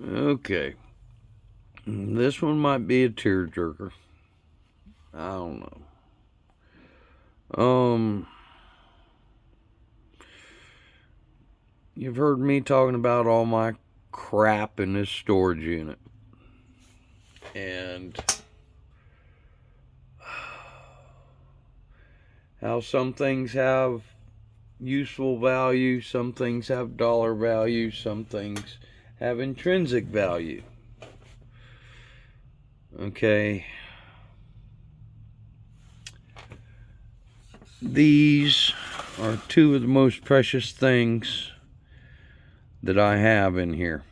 Okay. This one might be a tearjerker. I don't know. You've heard me talking about all my crap in this storage unit. And how some things have useful value, some things have dollar value, some things have intrinsic value. Okay. These are two of the most precious things that I have in here.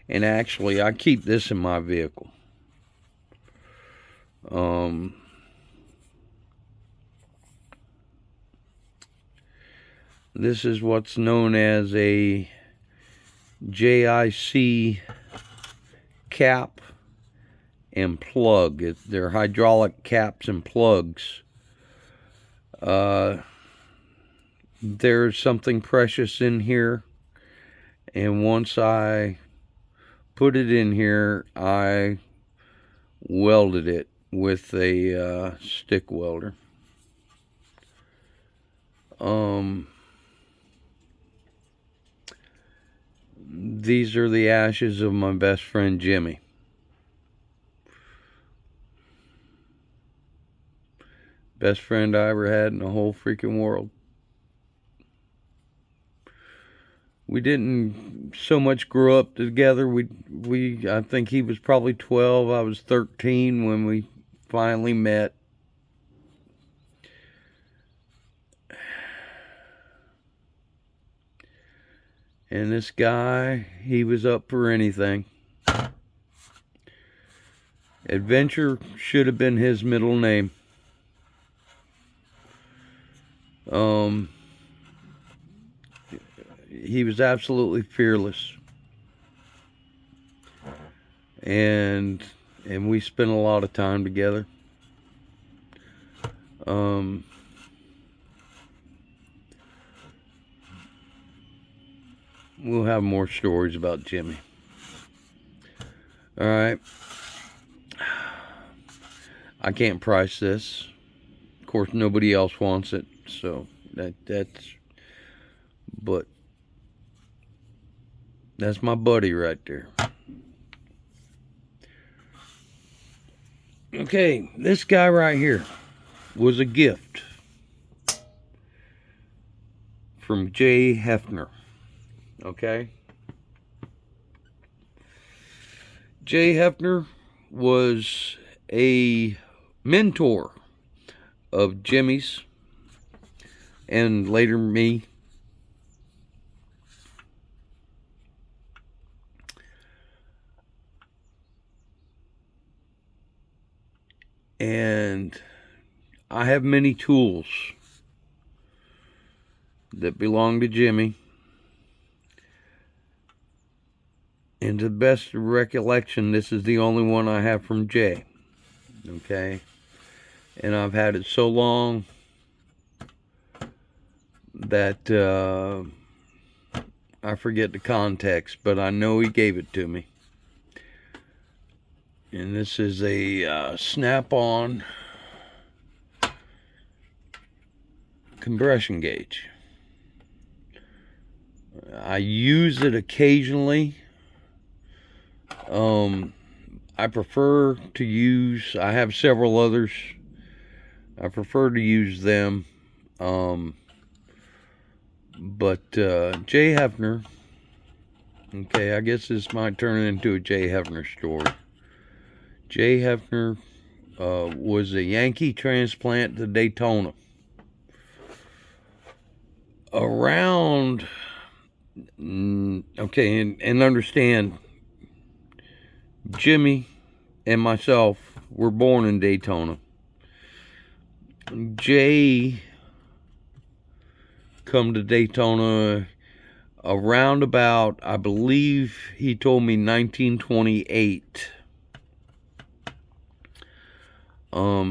And actually, I keep this in my vehicle. This is what's known as a JIC cap and plug. They're hydraulic caps and plugs. There's something precious in here, and once I put it in here, I welded it with a stick welder. These are the ashes of my best friend Jimmie. Best friend I ever had in the whole freaking world. We didn't so much grow up together. I think he was probably 12, I was 13 when we finally met. And this guy, he was up for anything. Adventure should have been his middle name. He was absolutely fearless. And we spent a lot of time together. We'll have more stories about Jimmie. All right. I can't price this. Of course, nobody else wants it, so but that's my buddy right there. Okay, this guy right here was a gift from Jay Hefner. Okay? Jay Hefner was a mentor of Jimmie's and later me. And I have many tools that belong to Jimmie. And to the best of recollection, this is the only one I have from Jay. Okay? And I've had it so long that I forget the context, but I know he gave it to me. And this is a snap-on compression gauge. I use it occasionally. I prefer to use, I have several others. I prefer to use them. But Jay Hefner, okay, I guess this might turn into a Jay Hefner story. Jay Hefner was a Yankee transplant to Daytona. Around, okay, and understand, Jimmie and myself were born in Daytona. Jay come to Daytona around about, I believe he told me 1928.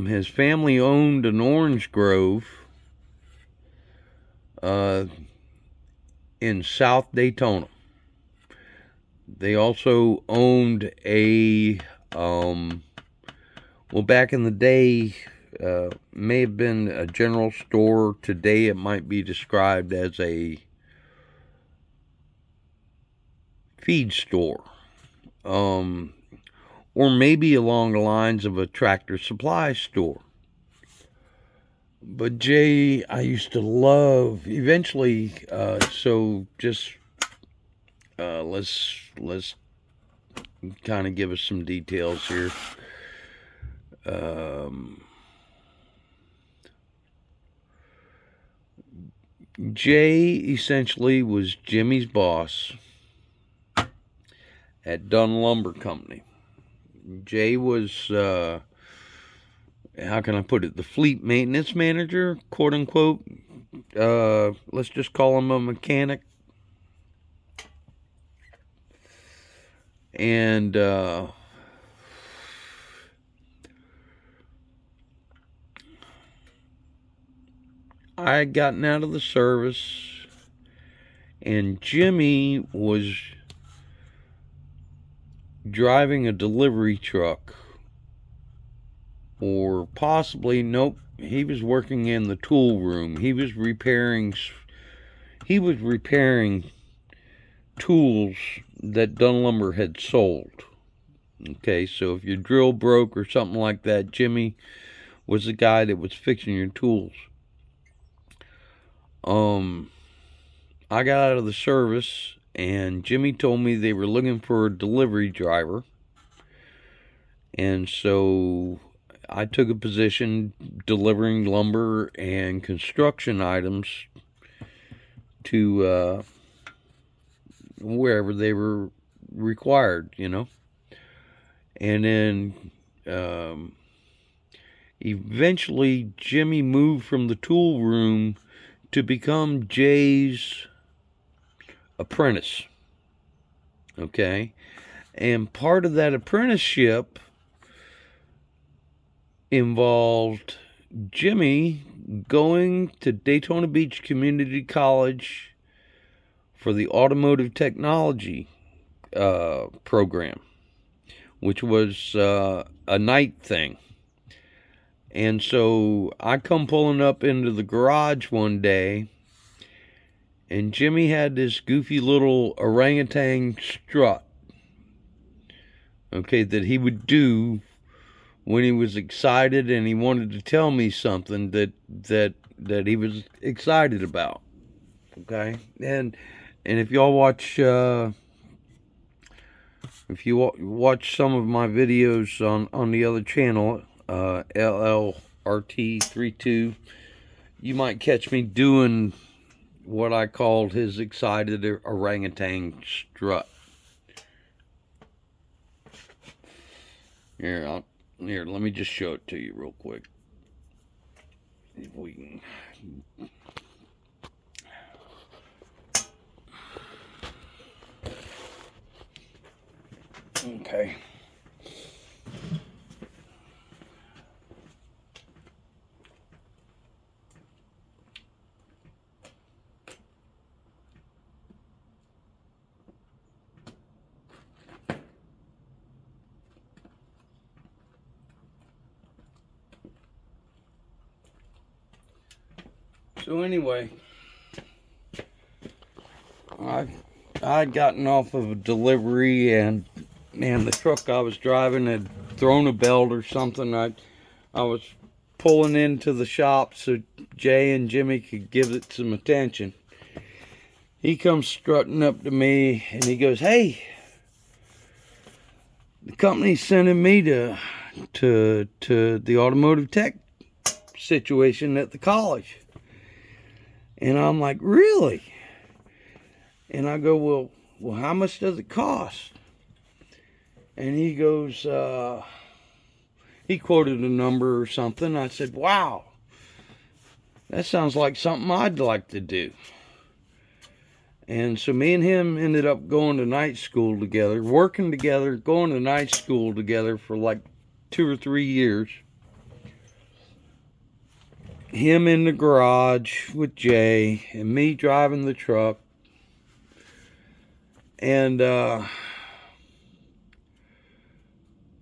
His family owned an orange grove in South Daytona. They also owned a, well, back in the day, may have been a general store. Today it might be described as a feed store. Or maybe along the lines of a Tractor Supply store. But Jay, I used to love. Eventually, so just let's kind of give us some details here. Jay essentially was Jimmie's boss at Dunn Lumber Company. Jay was, how can I put it, the fleet maintenance manager, quote unquote. Let's just call him a mechanic. And I had gotten out of the service, and Jimmie was driving a delivery truck, or possibly, nope, he was working in the tool room. He was repairing tools that Dunn Lumber had sold. Okay, so if your drill broke or something like that, Jimmie was the guy that was fixing your tools. I got out of the service, and Jimmie told me they were looking for a delivery driver. And so I took a position delivering lumber and construction items to wherever they were required, you know. And then eventually Jimmie moved from the tool room to become Jay's apprentice. Okay? And part of that apprenticeship involved Jimmie going to Daytona Beach Community College for the automotive technology program, which was a night thing. And so I come pulling up into the garage one day, and Jimmie had this goofy little orangutan strut, okay, that he would do when he was excited and he wanted to tell me something that he was excited about. Okay, and if y'all watch if you watch some of my videos on the other channel, LLRT32, you might catch me doing what I called his excited orangutan strut. Here, let me just show it to you real quick. If we can. Okay. So anyway, I'd gotten off of a delivery, and the truck I was driving had thrown a belt or something. I was pulling into the shop so Jay and Jimmie could give it some attention. He comes strutting up to me and he goes, "Hey, the company's sending me to the automotive tech situation at the college." And I'm like, "Really?" And I go, well, how much does it cost? And he goes, he quoted a number or something. I said, "Wow, that sounds like something I'd like to do." And so me and him ended up going to night school together, working together, going to night school together for like 2 or 3 years. Him in the garage with Jay, and me driving the truck. And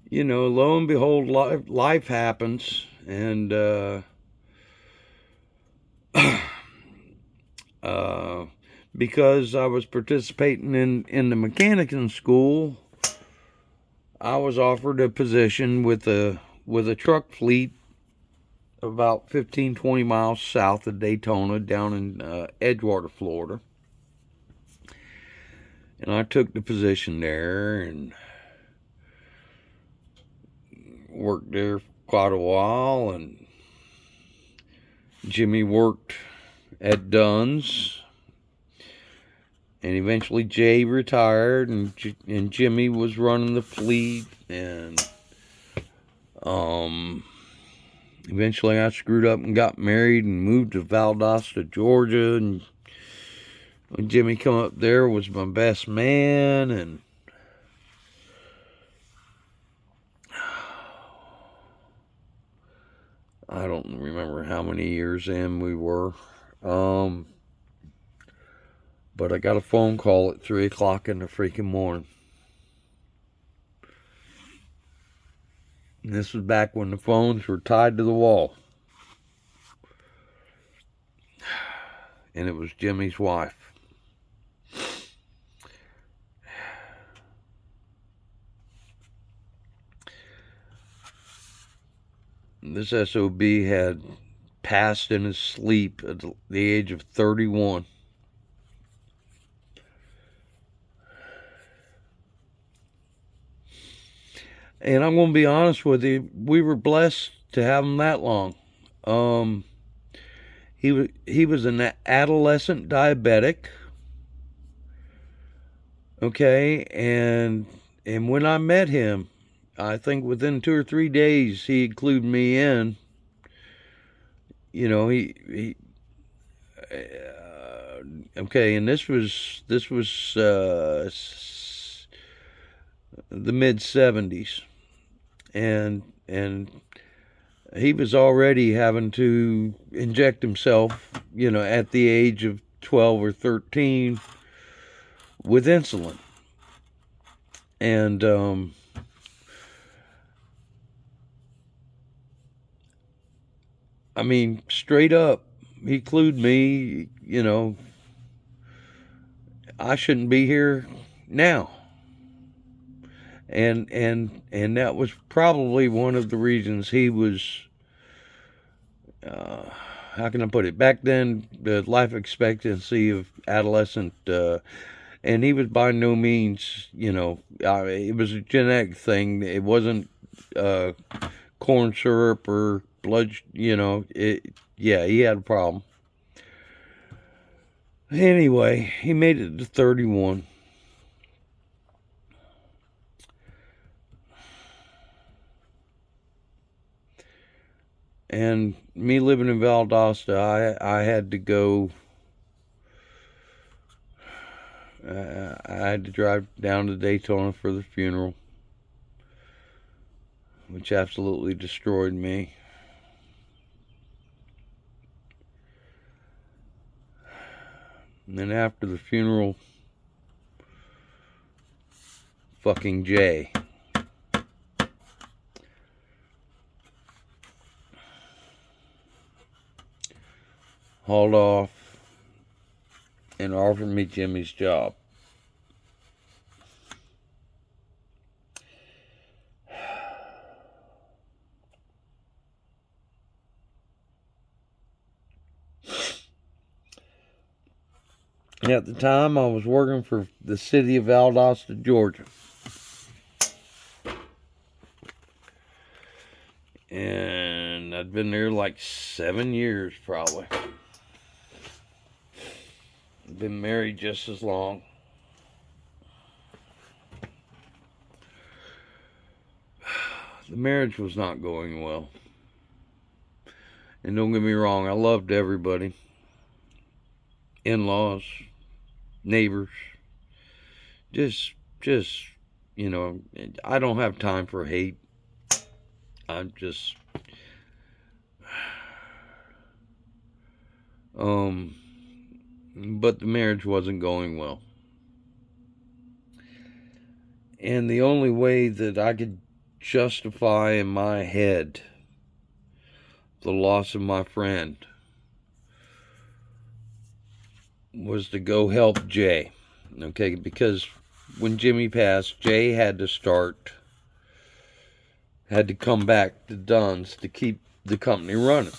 you know, lo and behold, life happens, and uh, because I was participating in the mechanics school, I was offered a position with a truck fleet about 15, 20 miles south of Daytona, down in Edgewater, Florida. And I took the position there and worked there quite a while. And Jimmy worked at Dunn's. And eventually Jay retired, and Jimmy was running the fleet. And eventually I screwed up and got married and moved to Valdosta, Georgia. And when Jimmy come up there, was my best man. And I don't remember how many years in we were. But I got a phone call at 3 o'clock in the freaking morning. And this was back when the phones were tied to the wall. And it was Jimmy's wife. This SOB had passed in his sleep at the age of 31. And I'm going to be honest with you, we were blessed to have him that long. He was an adolescent diabetic. Okay, and when I met him, I think within 2 or 3 days he included me in. You know, okay, and this was the mid 70s, and he was already having to inject himself, you know, at the age of 12 or 13 with insulin. And I mean, straight up, he clued me, you know, I shouldn't be here now. And that was probably one of the reasons he was, how can I put it? Back then, the life expectancy of adolescent, and he was by no means, you know, it was a genetic thing. It wasn't corn syrup or blood, you know. Yeah, he had a problem. Anyway, he made it to 31. And me living in Valdosta, I had to go. I had to drive down to Daytona for the funeral, which absolutely destroyed me. And then after the funeral, fucking Jay hauled off and offered me Jimmy's job. And at the time, I was working for the city of Valdosta, Georgia. And I'd been there like 7 years, probably. Been married just as long. The marriage was not going well. And don't get me wrong, I loved everybody. In-laws, neighbors. Just, you know, I don't have time for hate. I'm just, but the marriage wasn't going well. And the only way that I could justify in my head the loss of my friend was to go help Jay. Okay, because when Jimmie passed, Jay had to come back to Dunn's to keep the company running.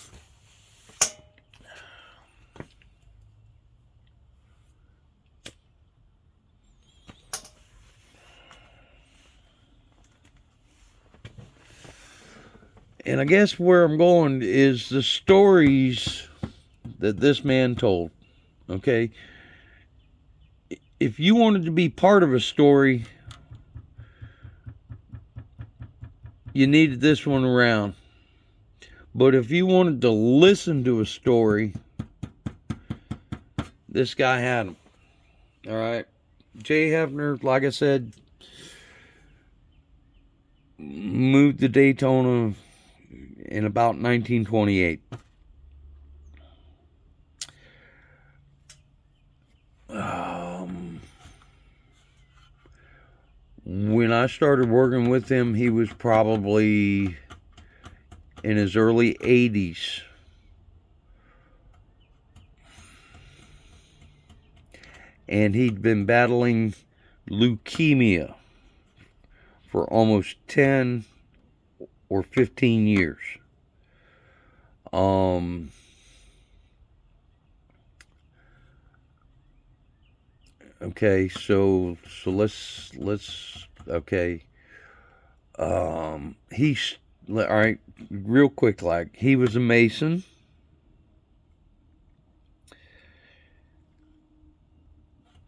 And I guess where I'm going is the stories that this man told. Okay? If you wanted to be part of a story, you needed this one around. But if you wanted to listen to a story, this guy had them. All right? Jay Hefner, like I said, moved to Daytona in about 1928. When I started working with him, he was probably in his early 80s. And he'd been battling leukemia for almost 10 or 15 years. Okay, so let's okay. He's all right. Real quick, like he was a Mason.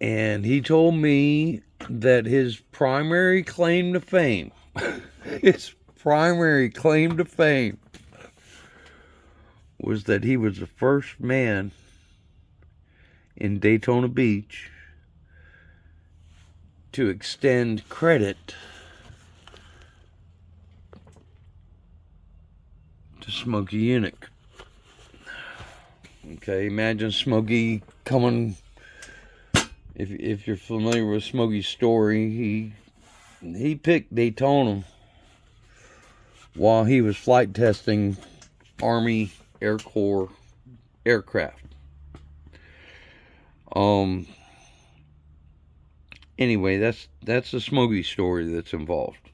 And he told me that his primary claim to fame, was that he was the first man in Daytona Beach to extend credit to Smokey Yunick. Okay, imagine Smokey coming. If you're familiar with Smokey's story, he picked Daytona while he was flight testing Army Air Corps aircraft. Anyway, that's the Smokey story that's involved.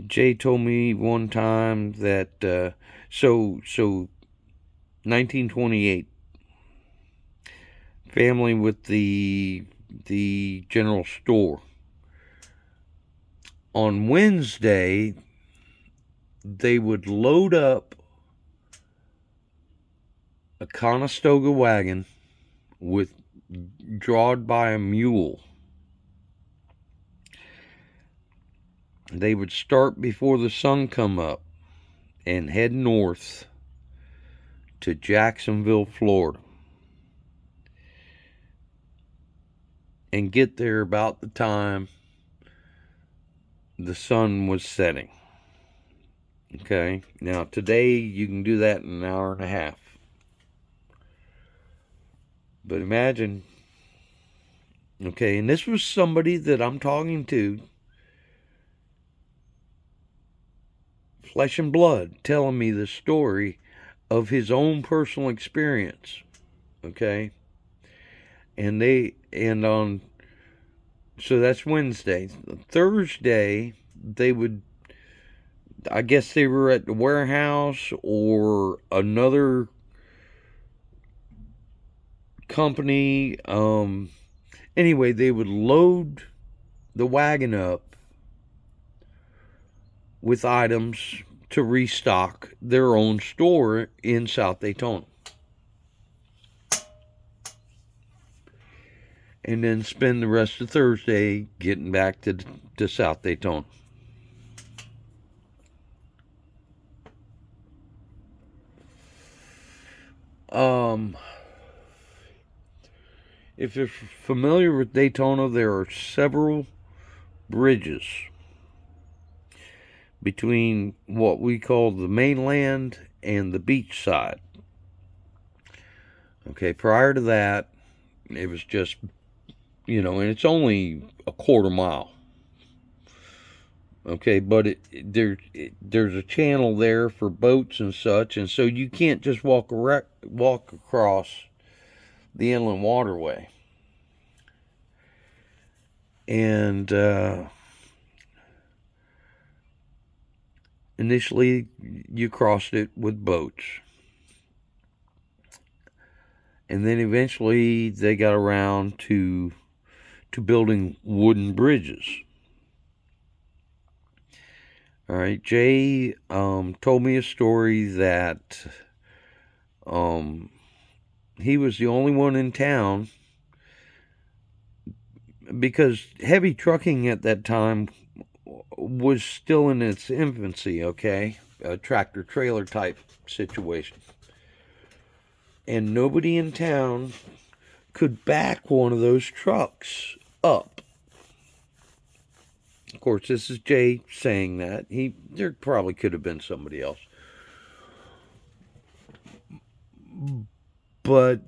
Jay told me one time that so 1928, family with the general store. On Wednesday, they would load up a Conestoga wagon drawn by a mule. They would start before the sun come up and head north to Jacksonville, Florida, and get there about the time the sun was setting. Okay, now today you can do that in an hour and a half. But imagine, okay, and this was somebody that I'm talking to, flesh and blood, telling me the story of his own personal experience. Okay, so that's Wednesday. Thursday, I guess they were at the warehouse or another company. Anyway, they would load the wagon up with items to restock their own store in South Daytona. And then spend the rest of Thursday getting back to South Daytona. If you're familiar with Daytona, there are several bridges between what we call the mainland and the beach side. Okay, prior to that, it was just, and it's only a quarter mile. Okay, but there's a channel there for boats and such, and so you can't just walk across the inland waterway. And initially, you crossed it with boats, and then eventually they got around to building wooden bridges. All right, Jay told me a story that he was the only one in town, because heavy trucking at that time was still in its infancy, okay? A tractor trailer type situation. And nobody in town could back one of those trucks up. Of course, this is Jay saying that. There probably could have been somebody else. But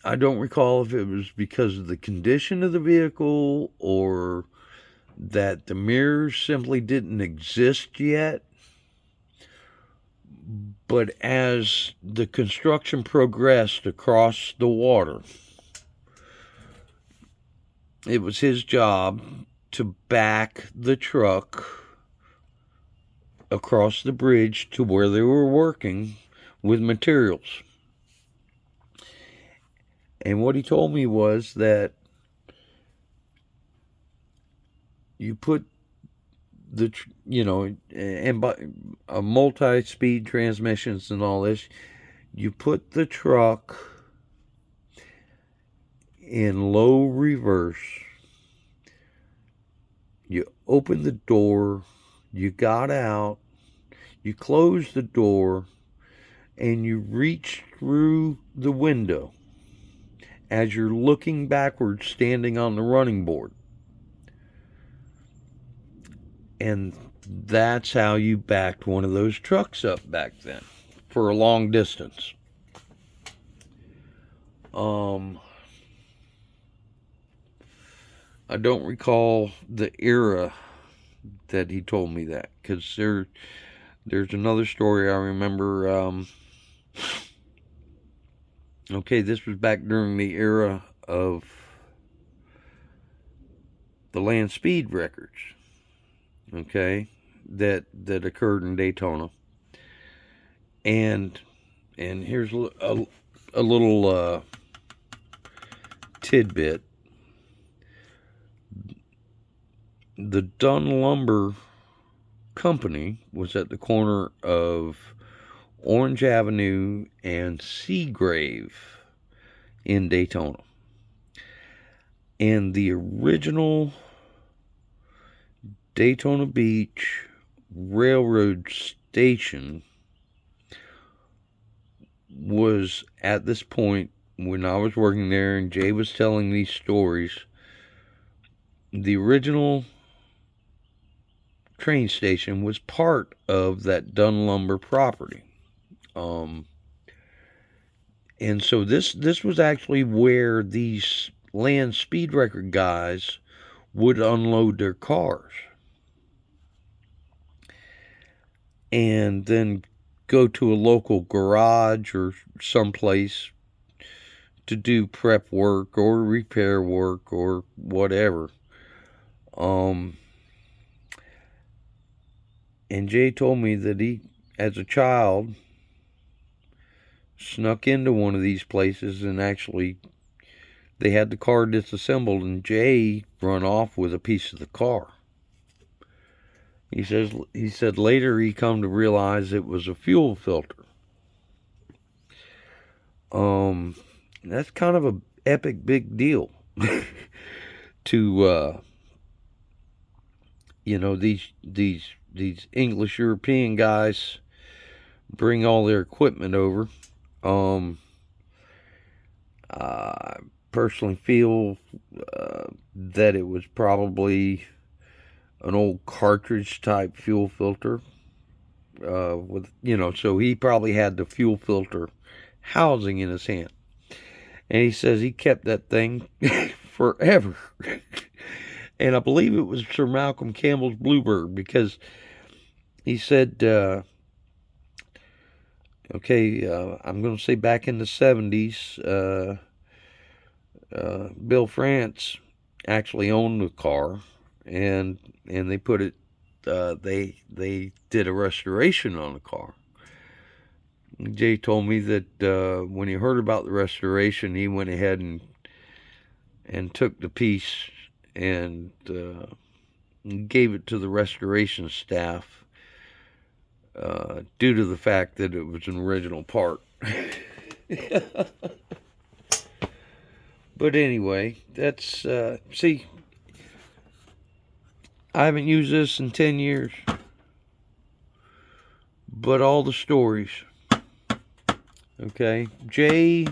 I don't recall if it was because of the condition of the vehicle or that the mirrors simply didn't exist yet. But as the construction progressed across the water, it was his job to back the truck across the bridge to where they were working with materials. And what he told me was that you put and by multi-speed transmissions and all this, you put the truck in low reverse, you open the door, you got out, you closed the door, and you reach through the window as you're looking backwards, standing on the running board. And that's how you backed one of those trucks up back then for a long distance. I don't recall the era that he told me that, because there's another story I remember. Okay, this was back during the era of the land speed records. Okay, that occurred in Daytona, and here's a little tidbit. The Dunn Lumber Company was at the corner of Orange Avenue and Seagrave in Daytona, and the original Daytona Beach Railroad Station was at this point when I was working there, and Jay was telling these stories. The original train station was part of that Dunn Lumber property. And so this was actually where these land speed record guys would unload their cars and then go to a local garage or someplace to do prep work or repair work or whatever. And Jay told me that he, as a child, snuck into one of these places, and actually they had the car disassembled, and Jay run off with a piece of the car. He said later he come to realize it was a fuel filter. That's kind of a epic big deal to these English European guys bring all their equipment over. I personally feel that it was probably an old cartridge type fuel filter so he probably had the fuel filter housing in his hand, and he says he kept that thing forever. And I believe it was Sir Malcolm Campbell's Bluebird, because he said, I'm going to say back in the 70s, Bill France actually owned the car, and they put it, they did a restoration on the car. Jay told me that when he heard about the restoration, he went ahead and took the piece and gave it to the restoration staff, due to the fact that it was an original part. But anyway, that's, see, I haven't used this in 10 years, but all the stories. Okay, Jay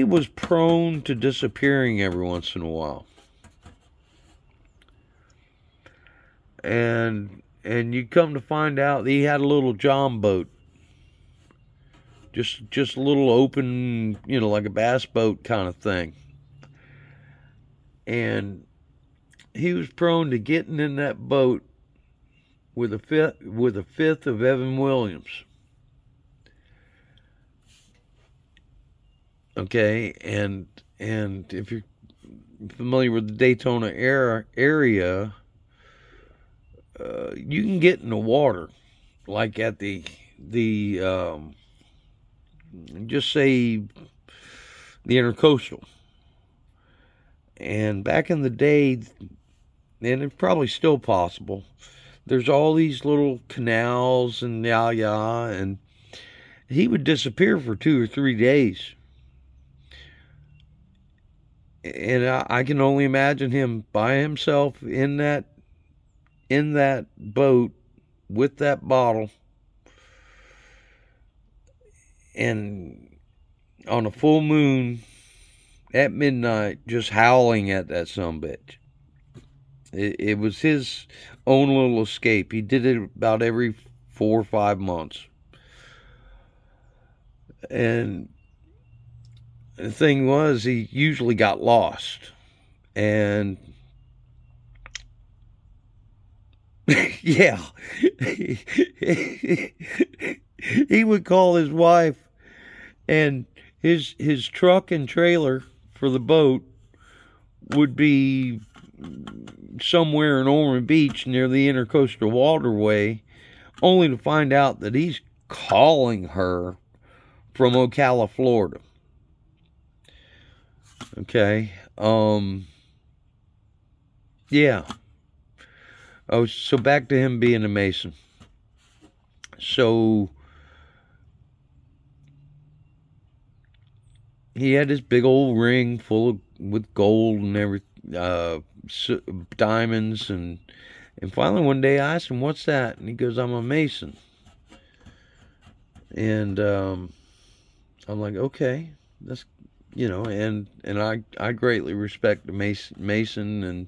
was prone to disappearing every once in a while. And you come to find out that he had a little John boat. Just a little open, like a bass boat kind of thing. And he was prone to getting in that boat with a fifth of Evan Williams. Okay, and if you're familiar with the Daytona area, you can get in the water, like at the just say the Intercoastal. And back in the day, and it's probably still possible, there's all these little canals and and he would disappear for 2 or 3 days. And I can only imagine him by himself in that boat with that bottle, and on a full moon at midnight, just howling at that sumbitch. It was his own little escape. He did it about every 4 or 5 months. And the thing was, he usually got lost. And yeah, he would call his wife, and his truck and trailer for the boat would be somewhere in Ormond Beach near the Intercoastal Waterway, only to find out that he's calling her from Ocala, Florida. Okay. Yeah. Oh, so back to him being a Mason. So he had this big old ring full with gold and everything, diamonds, and finally one day I asked him, "What's that?" And he goes, "I'm a Mason." And I'm like, okay, that's, and I greatly respect the Mason and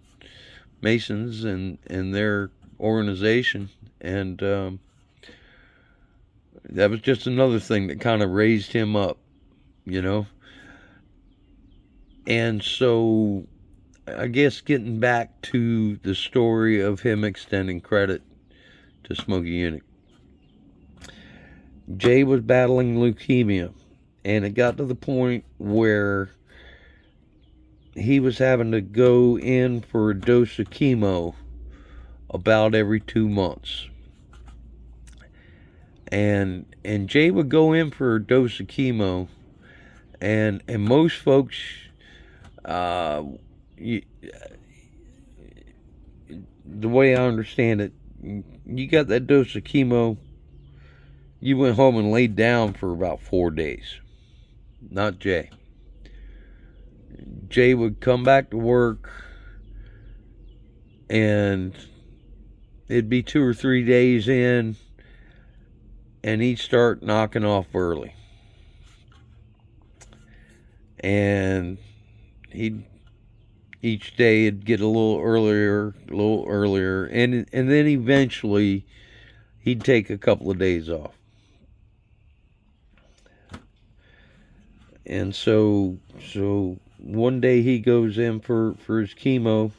Masons and their organization, and that was just another thing that kind of raised him up, And so I guess getting back to the story of him extending credit to Smokey Yunick. Jay was battling leukemia, and it got to the point where he was having to go in for a dose of chemo about every 2 months. And Jay would go in for a dose of chemo, and most folks, the way I understand it, you got that dose of chemo, you went home and laid down for about 4 days. Not Jay. Jay would come back to work, and it'd be 2 or 3 days in, and he'd start knocking off early. And each day it'd get a little earlier, and then eventually he'd take a couple of days off. And so one day he goes in for his chemo,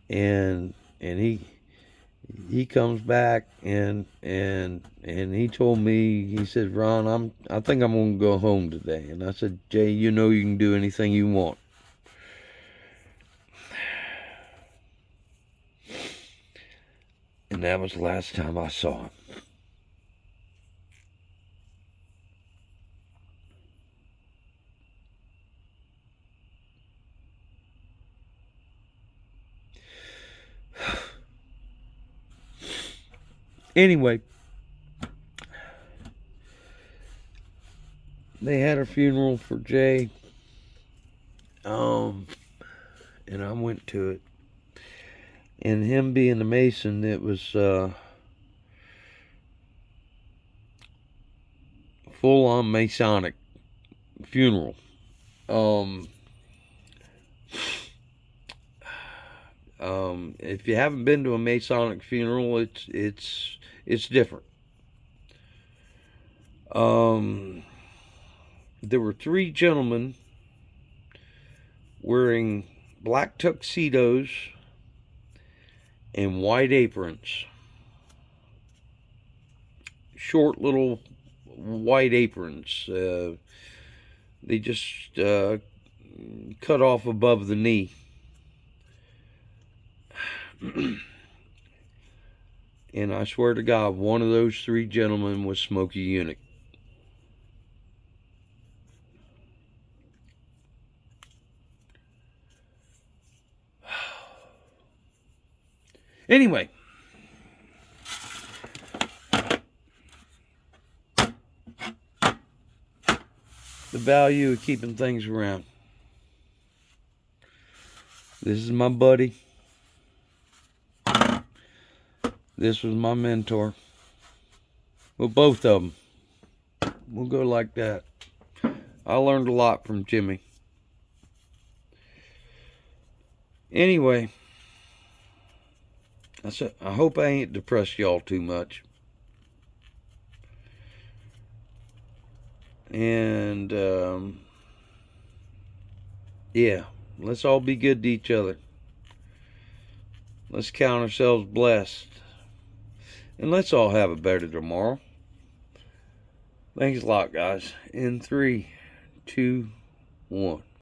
and he comes back, and he told me, he said, Ron, I think I'm gonna go home today. And I said, Jay, you know you can do anything you want. And that was the last time I saw him. Anyway, they had a funeral for Jay, and I went to it. And him being a Mason, it was full-on Masonic funeral. If you haven't been to a Masonic funeral, it's different. There were 3 gentlemen wearing black tuxedos and white aprons. Short little white aprons. They just cut off above the knee. And I swear to God, one of those 3 gentlemen was Smokey Eunuch. Anyway, the value of keeping things around. This is my buddy. This was my mentor. Well, both of them. We'll go like that. I learned a lot from Jimmy. Anyway, I hope I ain't depressed y'all too much. And, yeah, let's all be good to each other. Let's count ourselves blessed. And let's all have a better tomorrow. Thanks a lot, guys. In 3, 2, 1.